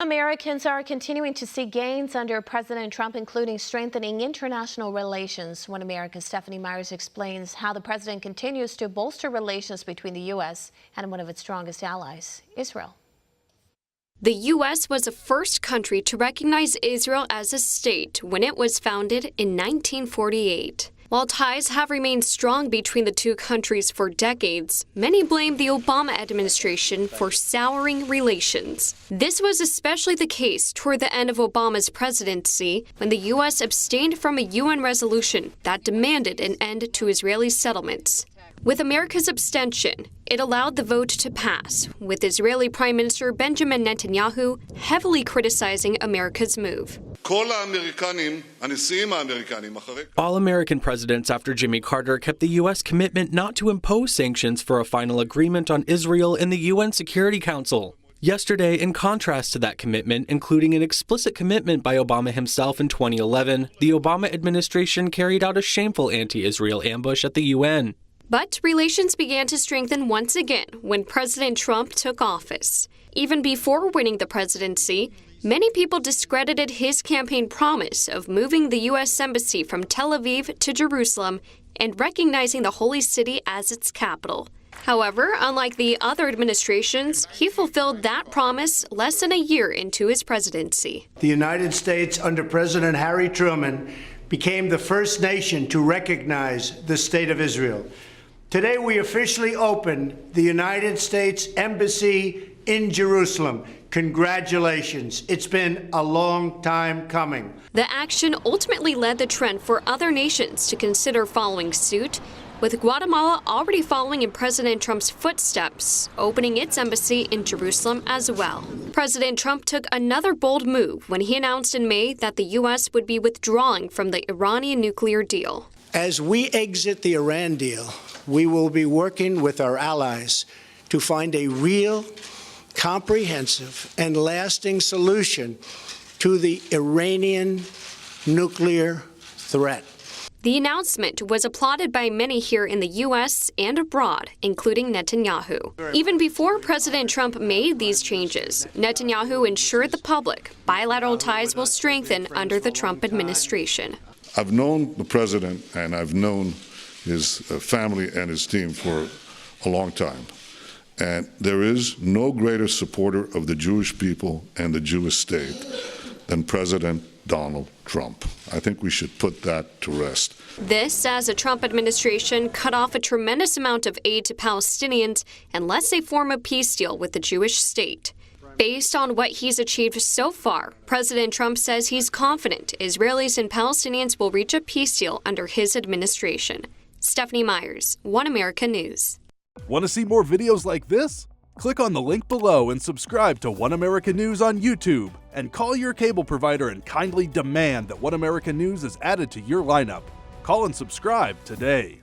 Americans are continuing to see gains under President Trump, including strengthening international relations. One American's Stephanie Myers explains how the president continues to bolster relations between the U.S. and one of its strongest allies, Israel. The U.S. was the first country to recognize Israel as a state when it was founded in 1948. While ties have remained strong between the two countries for decades, many blame the Obama administration for souring relations. This was especially the case toward the end of Obama's presidency, when the U.S. abstained from a UN resolution that demanded an end to Israeli settlements. With America's abstention, it allowed the vote to pass, with Israeli Prime Minister Benjamin Netanyahu heavily criticizing America's move. All American presidents after Jimmy Carter kept the U.S. commitment not to impose sanctions for a final agreement on Israel in the UN Security Council. Yesterday, in contrast to that commitment, including an explicit commitment by Obama himself in 2011, the Obama administration carried out a shameful anti-Israel ambush at the UN. But relations began to strengthen once again when President Trump took office. Even before winning the presidency, many people discredited his campaign promise of moving the U.S. Embassy from Tel Aviv to Jerusalem and recognizing the Holy City as its capital. However, unlike the other administrations, he fulfilled that promise less than a year into his presidency. The United States, under President Harry Truman, became the first nation to recognize the State of Israel. Today, we officially opened the United States Embassy in Jerusalem. Congratulations. It's been a long time coming. The action ultimately led the trend for other nations to consider following suit, with Guatemala already following in President Trump's footsteps, opening its embassy in Jerusalem as well. President Trump took another bold move when he announced in May that the U.S. would be withdrawing from the Iranian nuclear deal. As we exit the Iran deal, we will be working with our allies to find a real, comprehensive, and lasting solution to the Iranian nuclear threat. The announcement was applauded by many here in the U.S. and abroad, including Netanyahu. Even before President Trump made these changes, Netanyahu ensured the public bilateral ties will strengthen under the Trump administration. I've known the president and I've known his family and his team for a long time. And there is no greater supporter of the Jewish people and the Jewish state than President Donald Trump. I think we should put that to rest. This as the Trump administration cut off a tremendous amount of aid to Palestinians unless they form a peace deal with the Jewish state. Based on what he's achieved so far, President Trump says he's confident Israelis and Palestinians will reach a peace deal under his administration. Stephanie Myers, One America News. Want to see more videos like this? Click on the link below and subscribe to One America News on YouTube. And call your cable provider and kindly demand that One America News is added to your lineup. Call and subscribe today.